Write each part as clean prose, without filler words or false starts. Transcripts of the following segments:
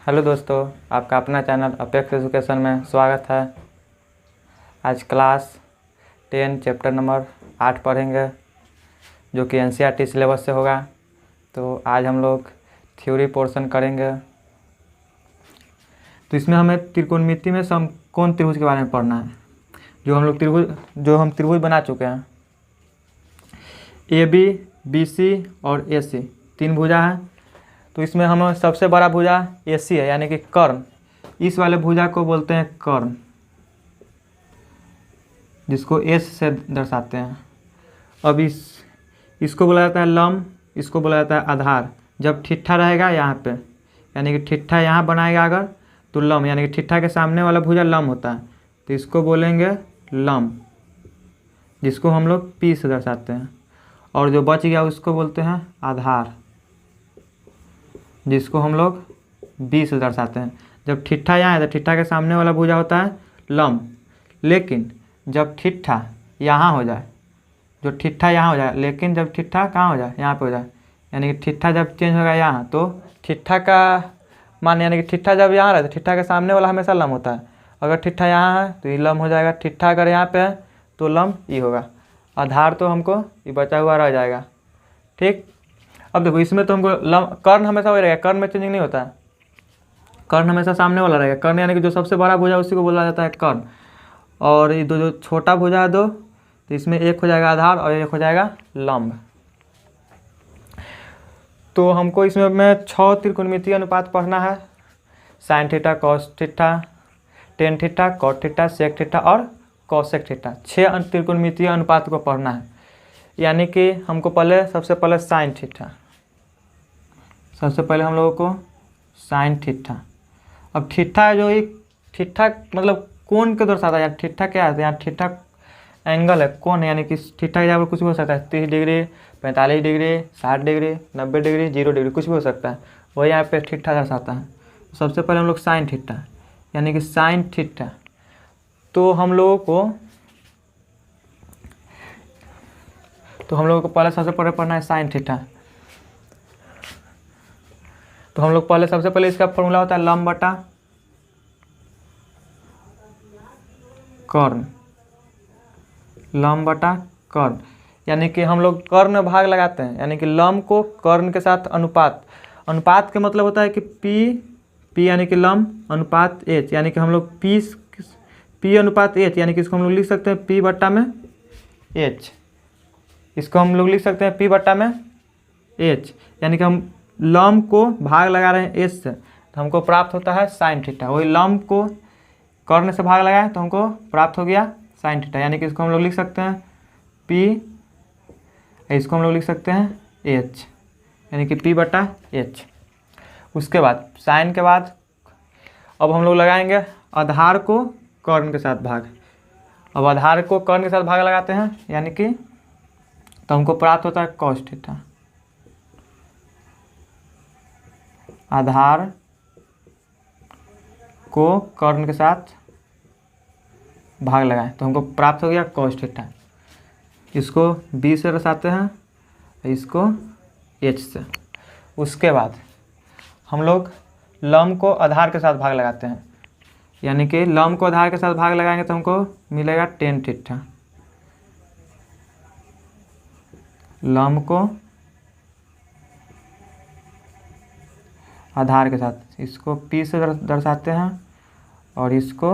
Hello दोस्तों, आपका अपना चैनल अपेक्स एजुकेशन में स्वागत है। आज क्लास 10 चैप्टर नंबर 8 पढ़ेंगे, जो कि एनसीईआरटी सिलेबस से होगा। तो आज हम लोग थ्योरी पोर्शन करेंगे। तो इसमें हमें त्रिकोणमिति में समकोण त्रिभुज के बारे में पढ़ना है, जो हम त्रिभुज बना चुके हैं। AB, BC और AC तीन भुजा हैं। तो इसमें हम सबसे बड़ा भुजा AC है, यानी कि कर्ण। इस वाले भुजा को बोलते हैं कर्ण, जिसको S से दर्शाते हैं। अब इसको बोला जाता है लंब, इसको बोला जाता है आधार। जब ठिट्ठा रहेगा यहाँ पे, यानी कि ठिट्ठा यहाँ बनाएगा अगर, तो लंब, यानी कि ठिट्ठा के सामने वाला भुजा लंब होता है, तो इसको बोलेंगे लंब, जिसको हम लोग P से दर्शाते हैं। और जो बच गया उसको बोलते हैं आधार, जिसको हम लोग B से दर्शाते हैं। जब ठिट्ठा यहाँ है तो ठिट्ठा के सामने वाला भुजा होता है लंब, लेकिन जब ठिट्ठा यहाँ हो जाए, लेकिन जब ठिट्ठा कहाँ हो जाए, यहाँ पे हो जाए, यानी कि ठिट्ठा जब चेंज होगा यहाँ, तो ठिट्ठा का मान, यानी कि ठिट्ठा जब यहाँ रहे तो ठिट्ठा के सामने वाला हमेशा लंब होता है। अगर ठिट्ठा यहाँ है तो ये लंब हो जाएगा, ठिट्ठा अगर यहाँ पे है तो लंब ये होगा। आधार तो हमको ये बचा हुआ रह जाएगा। ठीक, अब देखो इसमें तो हमको कर्ण हमेशा वही रहेगा, कर्ण में चेंजिंग नहीं होता है। कर्ण हमेशा सामने वाला रहेगा। कर्ण यानी कि जो सबसे बड़ा भुजा उसी को बोला जाता है कर्ण। और ये जो छोटा भुजा है दो, तो इसमें एक हो जाएगा आधार और एक हो जाएगा लंब। तो हमको इसमें 6 त्रिकोणमितीय अनुपात पढ़ना है। Sine theta, cos theta, tan theta, cot theta, sec theta और कॉसेक थीटा। 6 त्रिकोणमितीय अनुपात को पढ़ना है। यानी कि हमको सबसे पहले साइन थीटा, सबसे पहले हम लोगों को साइन थीटा। अब थीटा जो एक थीटा मतलब कोण के दर्शाता है। यहाँ थीटा क्या है, यहाँ थीटा एंगल है, कोण है, यानी कि थीटा के जगह पर कुछ भी हो सकता है। 30 degree, 45 degree, 60 degree, 90 degree, 0 degree, कुछ भी हो सकता है। वही यहाँ पे थीटा दर्शाता है। सबसे पहले हम लोग साइन थीटा, यानी कि साइन थीटा। तो हम लोगों को पहले सबसे पहले पढ़ना है साइन थीटा। तो हम लोग सबसे पहले इसका फॉर्मूला होता है लंब बटा कर्ण, लंब बटा कर्ण। यानी कि हम लोग कर्ण में भाग लगाते हैं, यानी कि लंब को कर्ण के साथ अनुपात के मतलब होता है कि P यानी कि लंब अनुपात H, यानी कि हम लोग P अनुपात H, यानी कि इसको हम लोग लिख सकते हैं P बट्टा में H। इसको हम लोग लिख सकते हैं P बट्टा में H, यानी कि हम लंब को भाग लगा रहे हैं H से, तो हमको प्राप्त होता है साइन थीटा। वही लंब को कर्ण से भाग लगाए तो हमको प्राप्त हो गया साइन थीटा, यानी कि इसको हम लोग लिख सकते हैं P, इसको हम लोग लिख सकते हैं H, यानी कि P बटा H। उसके बाद साइन के बाद अब हम लोग लगाएंगे आधार को कर्ण के साथ भाग। अब आधार को कर्ण के साथ भाग लगाते हैं, यानी कि तो हमको प्राप्त होता है कॉस थीटा। आधार को कर्ण के साथ भाग लगाएं तो हमको प्राप्त हो गया कॉस थीटा। इसको B से दर्शाते हैं, इसको H से। उसके बाद हम लोग लंब को आधार के साथ भाग लगाते हैं, यानी कि लंब को आधार के साथ भाग लगाएंगे तो हमको मिलेगा टेन थीटा। लंब को आधार के साथ, इसको P से दर्शाते हैं और इसको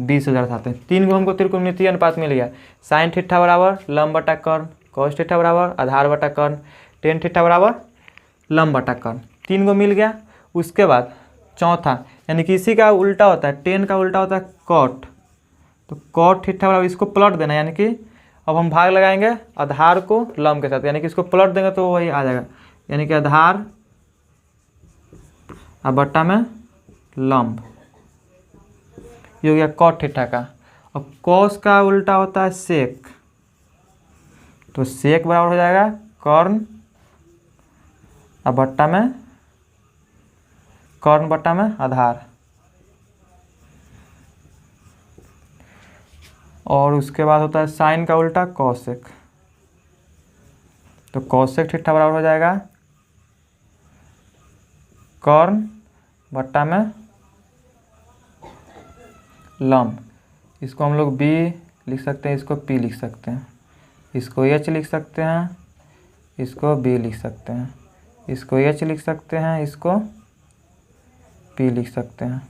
B से दर्शाते हैं। 3 को हमको त्रिकोणमितीय अनुपात मिल गया। साइन थीटा बराबर लंब बटा कर्ण, कॉस थीटा बराबर आधार बटा कर्ण, टेन थीटा बराबर लंब बटा कर्ण। 3 को मिल गया। उसके बाद चौथा, यानी कि इसी का उल्टा होता है, टेन का उल्टा होता है कॉट। तो कॉट थीटा बराबर, इसको पलट देना, यानी कि अब हम भाग लगाएंगे आधार को लंब के साथ, यानी कि इसको पलट देंगे तो वही आ जाएगा, यानी कि आधार और बट्टा में लंब, ये हो गया कॉट थीटा का। अब कॉस का उल्टा होता है सेक, तो सेक बराबर हो जाएगा कर्ण और बट्टा में कर्ण बट्टा में आधार। और उसके बाद होता है साइन का उल्टा कॉसेक, तो कॉसेक थीटा बराबर हो जाएगा कर्ण बट्टा में लंब। इसको हम लोग बी लिख सकते हैं, इसको पी लिख सकते हैं, इसको एच लिख सकते हैं, इसको बी लिख सकते हैं, इसको एच लिख सकते हैं, इसको पी लिख सकते हैं।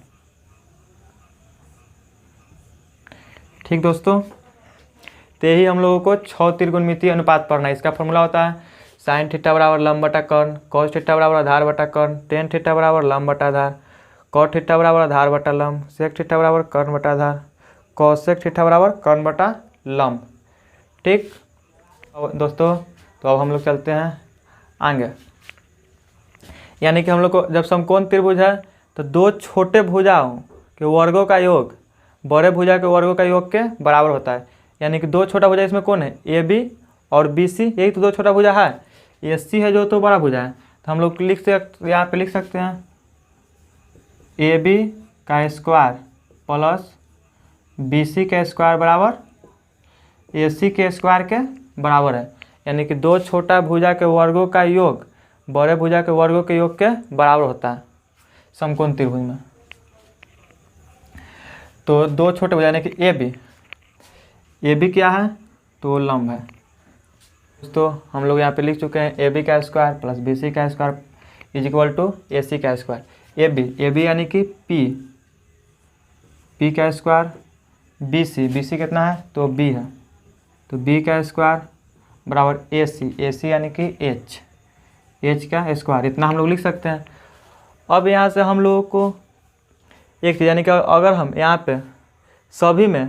ठीक दोस्तों, तो यही हम लोगों को 6 त्रिकोणमितीय अनुपात पढ़ना है। इसका फॉर्मूला होता है साइन थीटा बराबर लंब बटा कर्ण, कॉस थीटा बराबर आधार बटा कर्ण, टेन थीटा बराबर लंब बटा आधार, कॉट थीटा बराबर आधार बटा लंब, सेक थीटा बराबर कर्ण बटा आधार, कॉसेक थीटा बराबर कर्ण बटा लंब। ठीक दोस्तों, तो अब हम लोग चलते हैं आगे। यानी कि हम लोग को जब समकोण त्रिभुज है तो दो छोटे भुजाओं के वर्गों का योग बड़े भुजा के वर्गों का योग के बराबर होता है। यानी कि दो छोटा भुजा इसमें कौन है, ए बी और बी सी, यही तो दो छोटा भुजा है। ए सी है जो तो बड़ा भुजा है, तो हम लोग यहाँ पे लिख सकते हैं ए बी का स्क्वायर प्लस बी सी का स्क्वायर बराबर ए सी के स्क्वायर के बराबर है। यानी कि दो छोटा भुजा के वर्गों का योग बड़े भुजा के वर्गों के योग के बराबर होता है समकोण त्रिभुज में। तो दो छोटे भुजा यानी कि ए बी क्या है, तो लंब है। तो हम लोग यहाँ पे लिख चुके हैं ए बी का स्क्वायर प्लस बी सी का स्क्वायर इज इक्वल टू ए सी का स्क्वायर। ए बी यानी कि पी का स्क्वायर, बी सी कितना है, तो बी है, तो बी का स्क्वायर बराबर ए सी यानी कि एच का स्क्वायर। इतना हम लोग लिख सकते हैं। अब यहाँ से हम लोगों को एक चीज़, यानी कि अगर हम यहाँ पे सभी में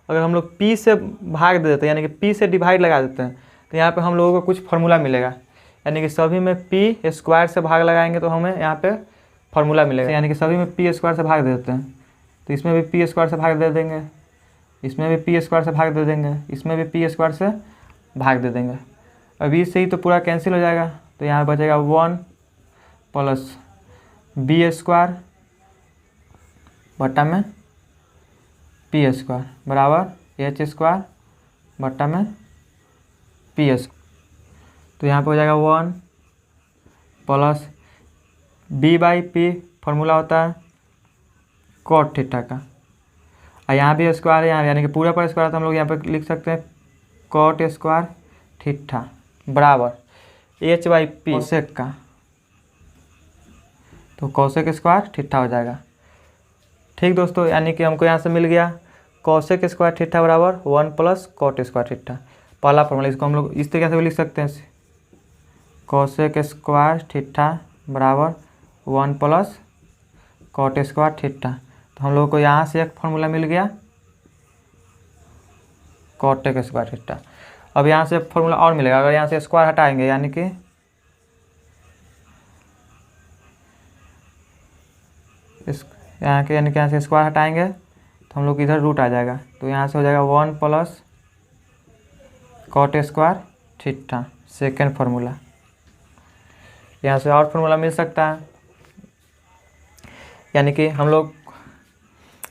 अगर हम लोग p से भाग दे देते हैं, यानी कि p से डिवाइड लगा देते हैं, तो यहाँ पे हम लोगों को कुछ फार्मूला मिलेगा। यानी कि सभी में p स्क्वायर से भाग लगाएंगे तो हमें यहाँ पे फार्मूला मिलेगा। यानी कि सभी में p स्क्वायर से भाग दे देते हैं, तो इसमें भी p स्क्वायर से भाग दे देंगे, इसमें भी p स्क्वायर से भाग दे देंगे, इसमें भी p स्क्वायर से भाग दे देंगे। अब इससे ही तो पूरा कैंसिल हो जाएगा, तो यहाँ बचेगा 1 प्लस बी स्क्वायर बट्टा में पी स्क्वायर बराबर एच स्क्वायर बट्टा में पी स्क्वायर। तो यहाँ पे हो जाएगा 1 plus B by P, formula होता है कॉट थीटा का, और यहाँ भी स्क्वायर है, यहाँ यानी कि पूरा पर स्क्वायर, तो हम लोग यहाँ पे लिख सकते हैं कॉट स्क्वायर थीटा बराबर एच बाई पी कोसेक का, तो कोसेक स्क्वायर थीटा हो जाएगा। ठीक दोस्तों, यानी कि हमको यहाँ से मिल गया कोसेक स्क्वायर थीटा बराबर 1 प्लस कॉट स्क्वायर थीटा। पहला फॉर्मूला, इसको हम लोग इस तरीके से भी लिख सकते हैं, कोसेक स्क्वायर थीटा बराबर 1 प्लस कॉट स्क्वायर थीटा। तो हम लोग को यहाँ से एक फार्मूला मिल गया कॉटेक स्क्वायर थीटा। अब यहाँ से फार्मूला और मिलेगा, अगर यहाँ से स्क्वायर हटाएंगे, यानी कि यहाँ से स्क्वायर हटाएंगे तो हम लोग इधर रूट आ जाएगा, तो यहाँ से हो जाएगा 1 plus cot square theta, second formula. यहाँ से और फार्मूला मिल सकता है, यानी कि हम लोग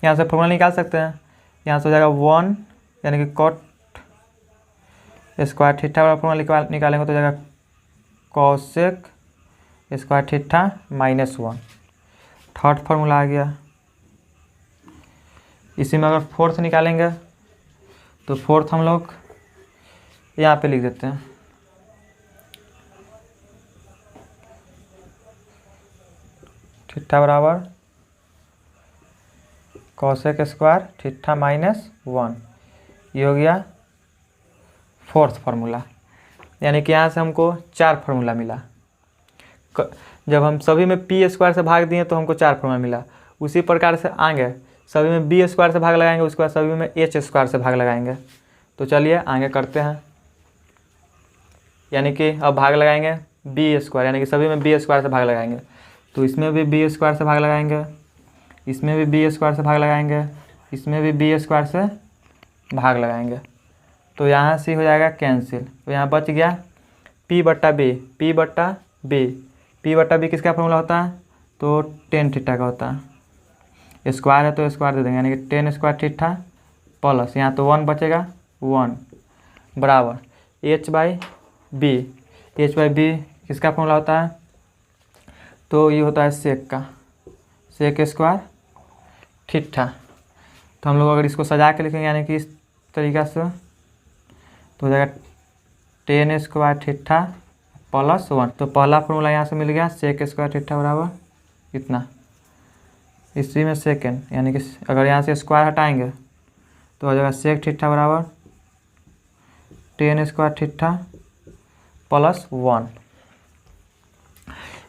यहाँ से फार्मूला निकाल सकते हैं। यहाँ से हो जाएगा 1 यानी कि कॉट स्क्वायर थीटा वाला फार्मूला निकालेंगे तो हो जाएगा cosec square theta -1। Third formula आ गया। इसी में अगर फोर्थ निकालेंगे तो फोर्थ हम लोग यहाँ पे लिख देते हैं थीटा बराबर कॉसेक स्क्वायर थीटा -1। ये हो गया फोर्थ फार्मूला। यानी कि यहाँ से हमको 4 फार्मूला मिला। जब हम सभी में पी स्क्वायर से भाग दिए तो हमको 4 फार्मूला मिला। उसी प्रकार से आगे सभी में बी स्क्वायर से भाग लगाएंगे, उसके बाद सभी में एच स्क्वायर से भाग लगाएंगे। तो चलिए आगे करते हैं। यानी कि अब भाग लगाएंगे बी स्क्वायर, यानी कि सभी में बी स्क्वायर से भाग लगाएंगे, तो इसमें भी बी स्क्वायर से भाग लगाएंगे, इसमें भी बी स्क्वायर से भाग लगाएंगे, इसमें भी बी स्क्वायर से भाग लगाएंगे। तो यहाँ से हो जाएगा कैंसिल। तो यहाँ बच गया पी बट्टा बी। पी बट्टा बी किसका फॉर्मूला होता है, तो टेन थीटा का होता है। स्क्वायर है तो स्क्वायर दे देंगे, यानी कि टेन स्क्वायर थीटा प्लस यहाँ तो 1 बचेगा 1 बराबर H by B. H by B किसका फॉर्मूला होता है, तो ये होता है सेक का। Sec square theta. तो हम लोग अगर इसको सजा के लिखेंगे यानी कि इस तरीक़ा से तो हो जाएगा टेन स्क्वायर थीटा प्लस 1। तो पहला फॉर्मूला यहाँ से मिल गया, सेक स्क्वायर थीटा बराबर इतना। इसी में सेकेंड यानी कि अगर यहाँ से स्क्वायर हटाएंगे तो हो जाएगा सेक थीटा बराबर टेन स्क्वायर थीटा प्लस 1।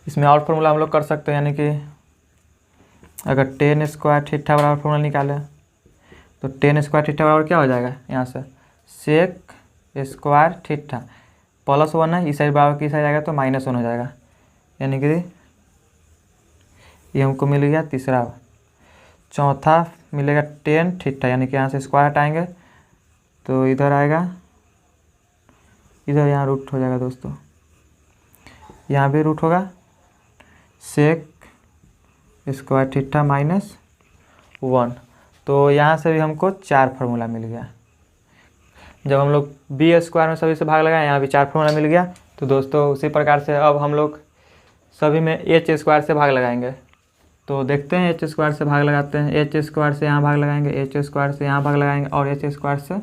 इसमें और फॉर्मूला हम लोग कर सकते हैं, यानी कि अगर टेन स्क्वायर थीटा बराबर फॉर्मूला निकालें तो टेन स्क्वायर थीटा बराबर क्या हो जाएगा, यहाँ से सेक स्क्वायर थीटा प्लस 1 है, इस साइड बराबर की साइड आएगा तो -1 हो जाएगा, यानी कि ये हमको मिल गया तीसरा। चौथा मिलेगा टेन थीटा, यानी कि यहाँ से स्क्वायर हटाएंगे तो इधर आएगा, इधर यहाँ रूट हो जाएगा दोस्तों, यहाँ भी रूट होगा, सेक स्क्वायर थीटा -1। तो यहाँ से भी हमको 4 फार्मूला मिल गया। जब हम लोग बी स्क्वायर में सभी से भाग लगाए, यहाँ भी 4 फार्मूला मिल गया। तो दोस्तों उसी प्रकार से अब हम लोग सभी में एच स्क्वायर से भाग लगाएंगे। तो देखते हैं एच स्क्वायर से भाग लगाते हैं। एच स्क्वायर से यहाँ भाग लगाएंगे, एच स्क्वायर से यहाँ भाग लगाएंगे और एच स्क्वायर से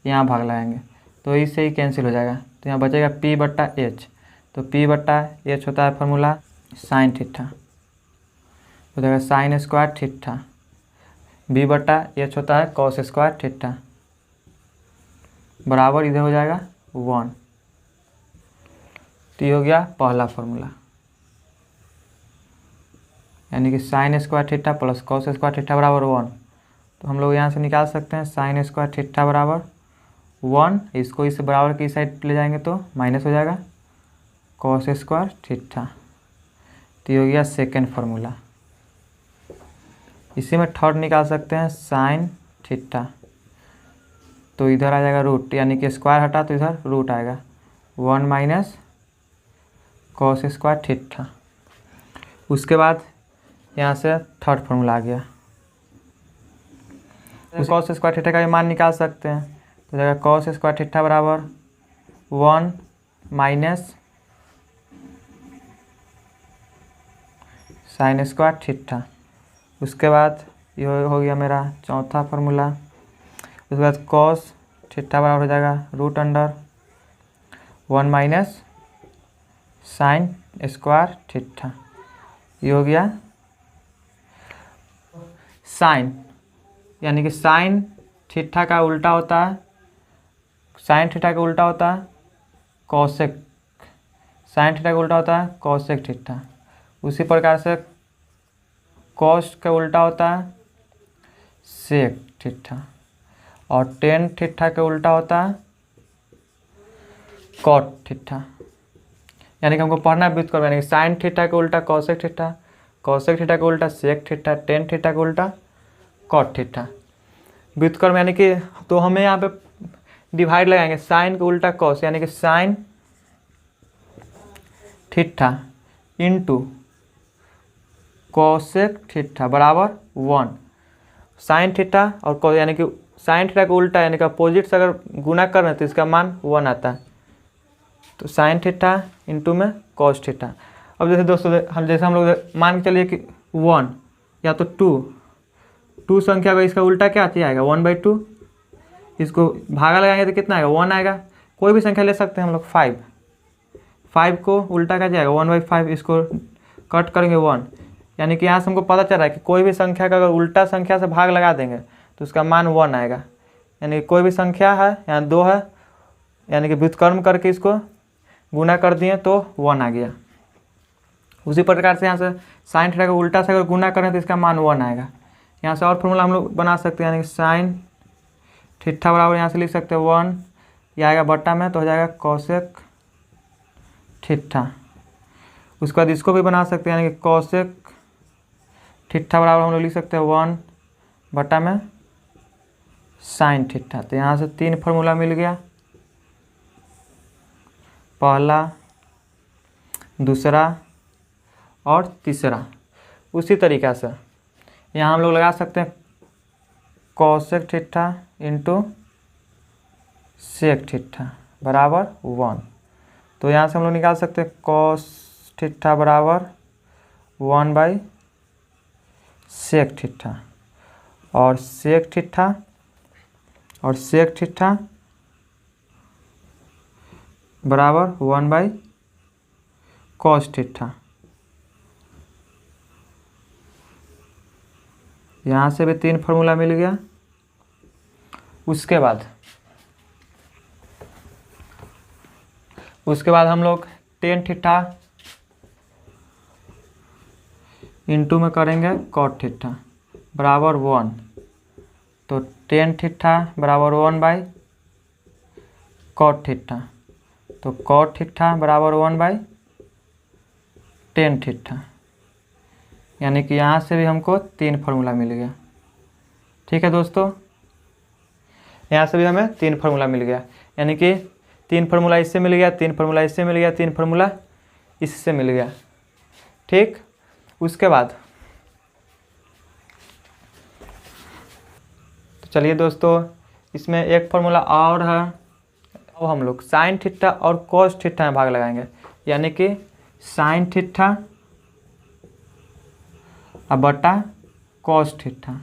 यहाँ भाग लगाएंगे, तो इससे ही कैंसिल हो जाएगा। तो यहाँ बचेगा पी बट्टा एच। तो पी बट्टा एच होता है फार्मूला साइन थीटा, हो जाएगा साइन स्क्वायर थीटा। बी बट्टा एच होता है कॉस स्क्वायर थीटा बराबर इधर हो जाएगा 1। तो ये हो गया पहला फार्मूला, यानी कि sine square theta plus cos square theta बराबर 1। तो हम लोग यहाँ से निकाल सकते हैं साइन स्क्वायर थीटा बराबर 1, इसको इस बराबर की साइड ले जाएंगे तो माइनस हो जाएगा कॉस स्क्वायर थीटा। तो ये हो गया सेकेंड फार्मूला। इसी में थर्ड निकाल सकते हैं साइन थीटा, तो इधर आ जाएगा रूट, यानी कि स्क्वायर हटा तो इधर रूट आएगा 1 माइनस कॉस स्क्वायर थीटा। उसके बाद यहाँ से थर्ड फार्मूला आ गया, उस कॉस स्क्वायर थीटा का भी मान निकाल सकते हैं। तो जाएगा कॉस स्क्वायर थीटा बराबर 1 माइनस साइन स्क्वायर थीटा। उसके बाद ये हो गया मेरा चौथा फार्मूला। उसके बाद कॉस थीटा बराबर हो जाएगा √1 माइनस साइन स्क्वायर थीटा। ये हो गया साइन, यानी कि साइन थीटा का उल्टा होता है, साइन थीटा का उल्टा होता है कॉसेक, साइन थीटा का उल्टा होता है कॉसेक थीटा। उसी प्रकार से कॉस का उल्टा होता है सेक थीटा और टेन थीटा का उल्टा होता है कॉट थीटा। यानी कि हमको पढ़ना व्युत्क्रम, यानी कि साइन थीटा का उल्टा कॉसेक थीटा, कॉसेक थीटा का उल्टा सेक थीटा, टेन थीटा का उल्टा कॉट थीटा। व्युत्क्रम यानी कि तो हमें यहाँ पे डिवाइड लगाएंगे, साइन का उल्टा कॉस, यानी कि sine theta into cosec theta बराबर 1। साइन थीटा और कॉस, यानी कि साइन थीटा का उल्टा यानी कि अपोजिट से अगर गुना कर रहे हैं तो इसका मान 1 आता है। तो साइन थीटा इंटू में कॉस थीटा। अब जैसे दोस्तों हम लोग मान के चलिए कि 1 या तो 2 संख्या का इसका उल्टा क्या आएगा 1/2। इसको भागा लगाएंगे तो कितना आएगा 1 आएगा। कोई भी संख्या ले सकते हैं हम लोग, 5 को उल्टा क्या जाएगा 1/5, इसको कट करेंगे 1, यानी कि यहाँ से हमको पता चल रहा है कि कोई भी संख्या का अगर उल्टा संख्या से भाग लगा देंगे तो उसका मान 1 आएगा। यानी कि कोई भी संख्या है, यहाँ 2 है, यानी कि व्युत्क्रम करके इसको गुना कर दिए तो 1 आ गया। उसी प्रकार से यहाँ से साइन थीटा का उल्टा से अगर गुना करें तो इसका मान 1 आएगा। यहाँ से और फॉर्मूला हम लोग बना सकते हैं, यानी कि साइन थीटा बराबर यहाँ से लिख सकते हैं 1, यह आएगा बट्टा में तो हो जाएगा कॉसेक थीटा। उसके बाद इसको भी बना सकते हैं, यानी कि कॉसेक थीटा बराबर हम लोग लिख सकते हैं 1 बट्टा में साइन थीटा। तो यहाँ से 3 फार्मूला मिल गया, पहला, दूसरा और तीसरा। उसी तरीक़ा से यहाँ हम लोग लगा सकते हैं cosec theta into sec theta बराबर 1। तो यहाँ से हम लोग निकाल सकते हैं कॉस थीटा बराबर 1/2 सेक थीटा और सेक थीटा और सेक थीटा बराबर 1/cos थीटा। यहाँ से भी 3 फार्मूला मिल गया। उसके बाद हम लोग टेन थीटा इंटू में करेंगे कॉट थीटा बराबर 1। तो टेन थीटा बराबर 1/cot थीटा। तो cot थीटा बराबर 1/tan थीटा। यानी कि यहाँ से भी हमको 3 फार्मूला मिल गया। ठीक है दोस्तों, यहाँ से भी हमें 3 फार्मूला मिल गया। यानी कि 3 फार्मूला इससे मिल गया, 3 फार्मूला इससे मिल गया, 3 फार्मूला इससे मिल गया। ठीक, उसके बाद तो चलिए दोस्तों, इसमें एक फार्मूला और है। अब हम लोग साइन थीटा और कॉस थीटा में भाग लगाएंगे। यानी कि साइन थीटा बटा कॉस थीटा,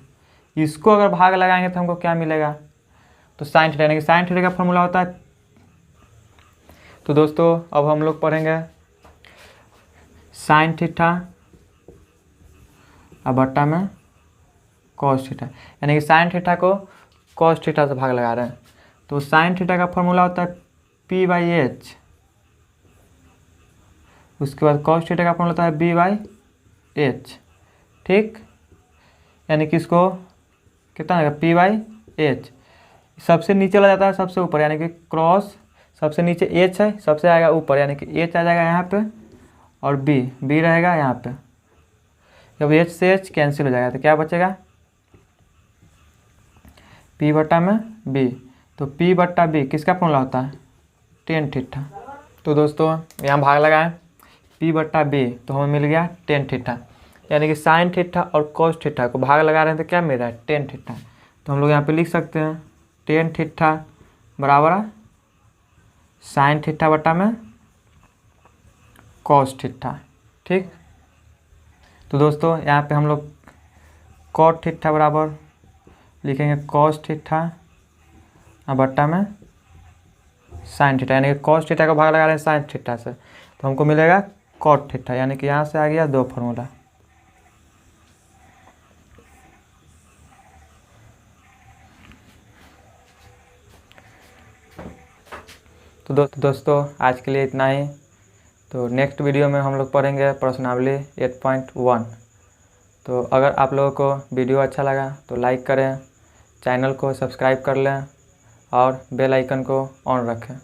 इसको अगर भाग लगाएंगे तो हमको क्या मिलेगा? तो साइन थीटा, यानी कि साइन थीटा का फॉर्मूला होता है। तो दोस्तों अब हम लोग पढ़ेंगे साइन थीटा बटा में कॉस थीटा, यानी कि साइन थीटा को कॉस थीटा से भाग लगा रहे हैं। तो साइन थीटा का फॉर्मूला होता है P/H। उसके बाद कॉस थीटा का फॉर्मूला होता है B/H। ठीक, यानी कि इसको कितना आएगा? P/H। सबसे नीचे चला जाता है सबसे ऊपर, यानी कि क्रॉस सबसे नीचे H है, सबसे आएगा ऊपर, यानी कि H आ जाएगा यहाँ पे और B रहेगा यहाँ पे। जब H से H कैंसिल हो जाएगा तो क्या बचेगा? P बटा में B। तो P बटा B किसका फॉर्मूला होता है? Tan theta. तो दोस्तों यहाँ भाग लगाएं P बटा B, तो हमें मिल गया टेन थीटा। यानी कि साइन थीटा और कॉस थीटा को भाग लगा रहे हैं तो क्या मिल रहा है? Tan theta. तो हम लोग यहाँ पे लिख सकते हैं टेन थीटा बराबर साइन थीटा बटा में कॉस थीटा। ठीक, तो दोस्तों यहाँ पे हम लोग कॉट थीटा बराबर लिखेंगे कॉस थीटा बटा में साइन थीटा, यानी कि कॉस थीटा को भाग लगा रहे हैं साइन थीटा से, तो हमको मिलेगा कॉट थीटा। यानी कि यहाँ से आ गया 2 फार्मूला। तो दोस्तों आज के लिए इतना ही। तो नेक्स्ट वीडियो में हम लोग पढ़ेंगे प्रश्नावली 8.1। तो अगर आप लोगों को वीडियो अच्छा लगा तो लाइक करें, चैनल को सब्सक्राइब कर लें और बेल आइकन को ऑन रखें।